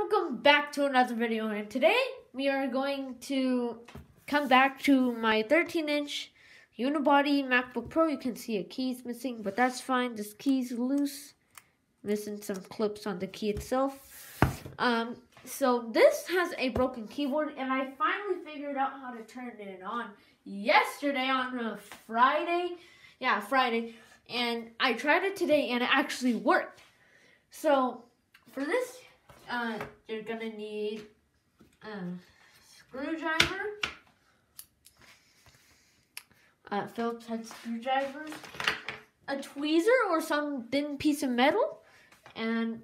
welcome back to another video, and today we are going to come back to my 13-inch Unibody MacBook Pro. You can see a key's missing, but that's fine. This key's loose. Missing some clips on the key itself. So this has a broken keyboard, and I finally figured out how to turn it on yesterday on a Friday. Yeah, Friday. And I tried it today, and it actually worked. So for this, you're gonna need a screwdriver, Phillips head screwdriver, a tweezer or some thin piece of metal, and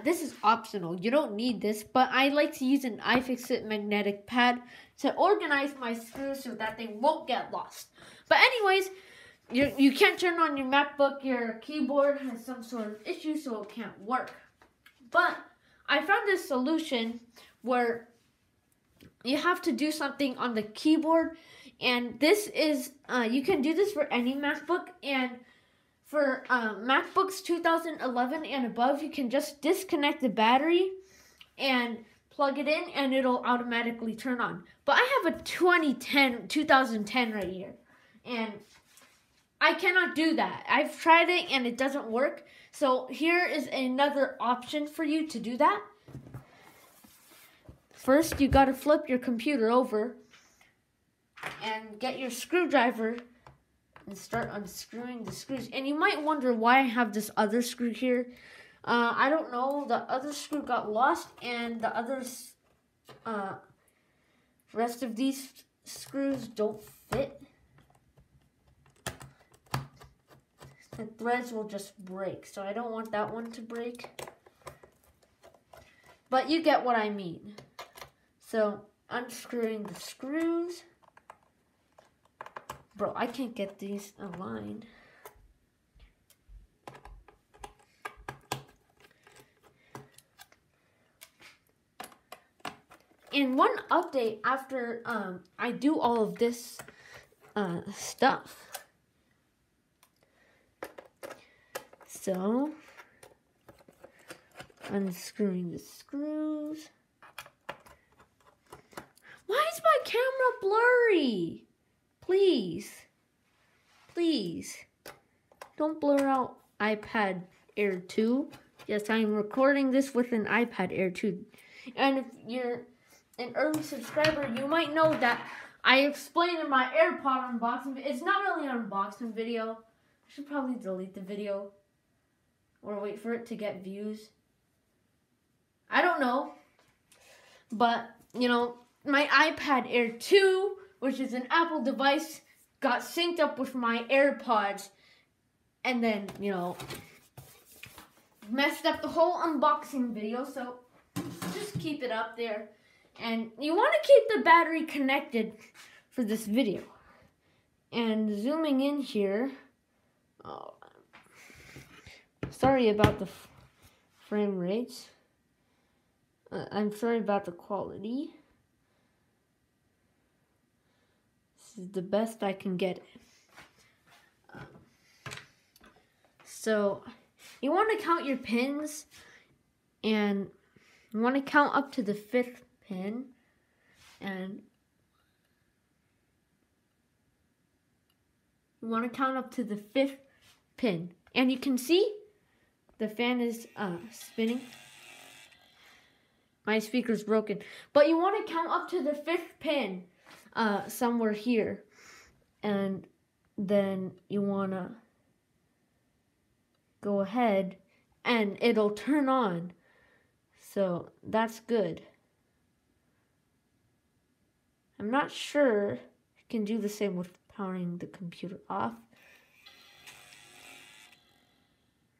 this is optional. You don't need this, but I like to use an iFixit magnetic pad to organize my screws so that they won't get lost. But anyways, you can't turn on your MacBook. Your keyboard has some sort of issue, so it can't work. But I found this solution where you have to do something on the keyboard, and this is you can do this for any MacBook, and for MacBooks 2011 and above, you can just disconnect the battery and plug it in, and it'll automatically turn on. But I have a 2010 right here, and I cannot do that. I've tried it and it doesn't work. So here is another option for you to do that. First, you gotta flip your computer over and get your screwdriver and start unscrewing the screws. And you might wonder why I have this other screw here. I don't know. The other screw got lost, and the others, rest of these screws don't fit. The threads will just break, so I don't want that one to break. But you get what I mean. So, unscrewing the screws. Bro, I can't get these aligned. And one update after I do all of this stuff. So, unscrewing the screws. Why is my camera blurry? Please, don't blur out iPad Air 2. Yes, I'm recording this with an iPad Air 2. And if you're an early subscriber, you might know that I explained in my AirPod unboxing. It's not really an unboxing video. I should probably delete the video or wait for it to get views. I don't know. But, you know, my iPad Air 2, which is an Apple device, got synced up with my AirPods, and then, you know, messed up the whole unboxing video. So just keep it up there. And you want to keep the battery connected for this video. And zooming in here, oh, sorry about the frame rates. I'm sorry about the quality. This is the best I can get. So, you want to count your pins, and you want to count up to the 5th pin, and you want to count up to the 5th pin. And you can see the fan is spinning. My speaker's broken. But you want to count up to the 5th pin. Somewhere here, and then you want to go ahead and it'll turn on, so that's good. I'm not sure you can do the same with powering the computer off.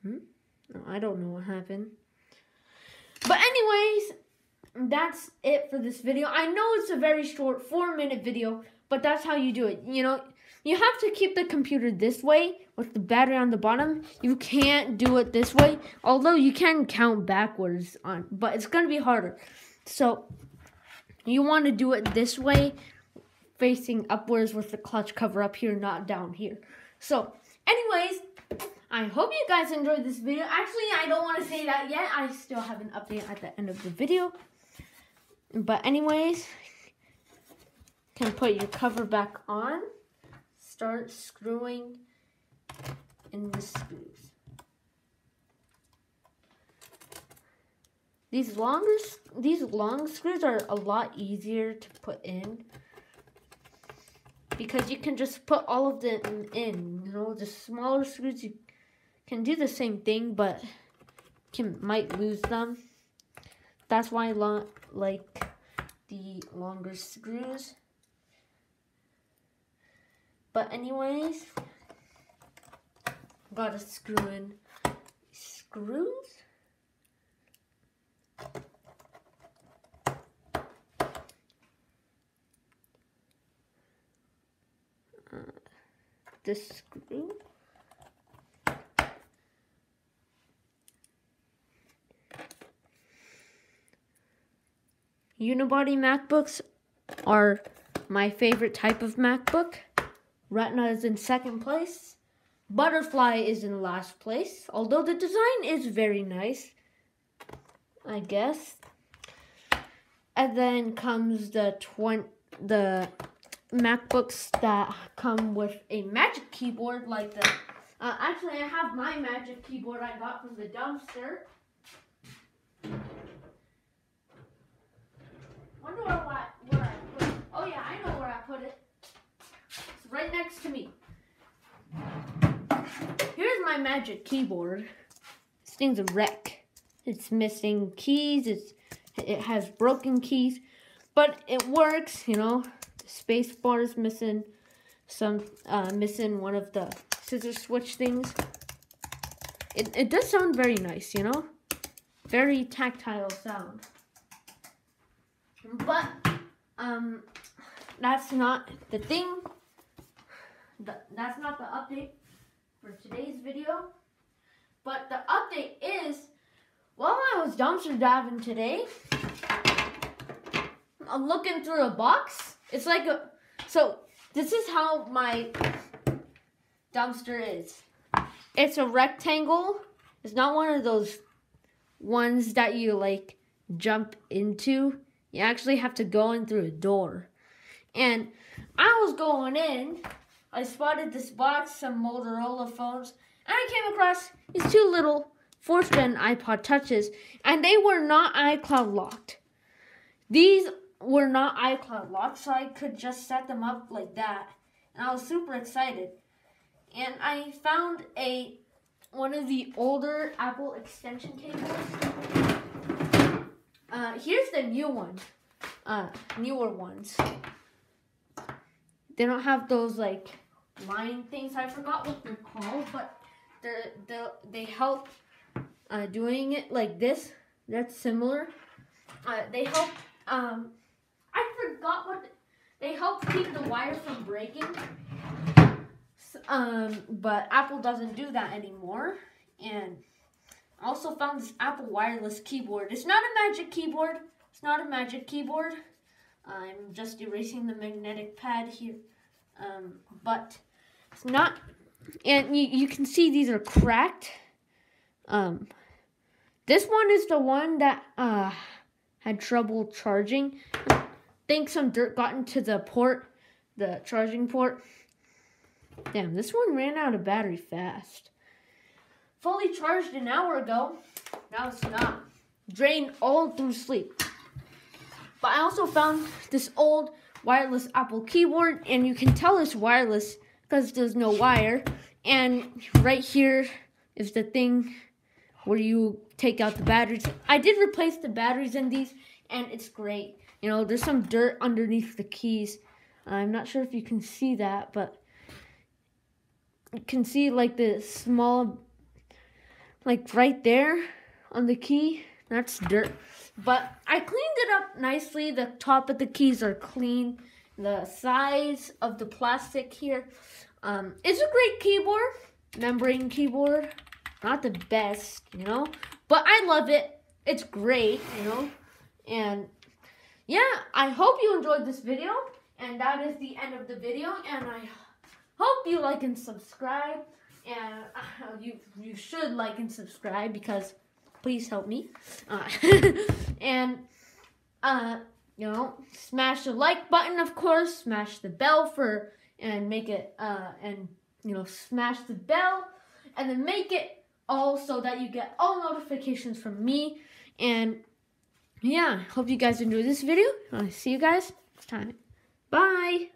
No, I don't know what happened, but anyways, that's it for this video. I know it's a very short 4-minute video, but that's how you do it. You know, you have to keep the computer this way with the battery on the bottom. You can't do it this way, although you can count backwards on, but it's going to be harder. So you want to do it this way, facing upwards with the clutch cover up here, not down here. So anyways, I hope you guys enjoyed this video. Actually, I don't want to say that yet. I still have an update at the end of the video. But anyways, you can put your cover back on. Start screwing in the screws. These long screws are a lot easier to put in because you can just put all of them in. You know, the smaller screws you can do the same thing, but might lose them. That's why I like the longer screws. But anyways, gotta screw in screws. This screw. Unibody MacBooks are my favorite type of MacBook. Retina is in second place. Butterfly is in last place, although the design is very nice, I guess. And then comes the MacBooks that come with a Magic Keyboard, like the. Actually, I have my Magic Keyboard I got from the dumpster. Wonder where I put it. Oh yeah, I know where I put it. It's right next to me. Here's my Magic Keyboard. This thing's a wreck. It's missing keys. It has broken keys, but it works. You know, the space bar is missing. Missing one of the scissor switch things. It does sound very nice. You know, very tactile sound. But that's not the thing. That's not the update for today's video. But the update is, while I was dumpster diving today, I'm looking through a box. It's like so this is how my dumpster is. It's a rectangle. It's not one of those ones that you like jump into. You actually have to go in through a door. And I was going in. I spotted this box, some Motorola phones, and I came across these two little 4th gen iPod Touches, and they were not iCloud locked. These were not iCloud locked, so I could just set them up like that. And I was super excited. And I found one of the older Apple extension cables. Here's the new one, newer ones. They don't have those like line things. I forgot what they're called, but they help doing it like this. That's similar. They help. I forgot what they help keep the wire from breaking. But Apple doesn't do that anymore. And I also found this Apple wireless keyboard. It's not a Magic Keyboard. It's not a Magic Keyboard. I'm just erasing the magnetic pad here. But it's not. And you can see these are cracked. This one is the one that had trouble charging. I think some dirt got into the port, the charging port. Damn, this one ran out of battery fast. Fully charged an hour ago. Now it's not. Drained all through sleep. But I also found this old wireless Apple keyboard, and you can tell it's wireless because there's no wire. And right here is the thing where you take out the batteries. I did replace the batteries in these, and it's great. You know, there's some dirt underneath the keys. I'm not sure if you can see that, but you can see like the small, like right there on the key, that's dirt. But I cleaned it up nicely. The top of the keys are clean. The size of the plastic here. It's a great keyboard, membrane keyboard. Not the best, you know, but I love it. It's great, you know. And yeah, I hope you enjoyed this video. And that is the end of the video. And I hope you like and subscribe. And you should like and subscribe because please help me. And you know, smash the like button, of course. Smash the bell and make it and you know, smash the bell and then make it all so that you get all notifications from me. And yeah, hope you guys enjoyed this video. I'll see you guys next time. Bye.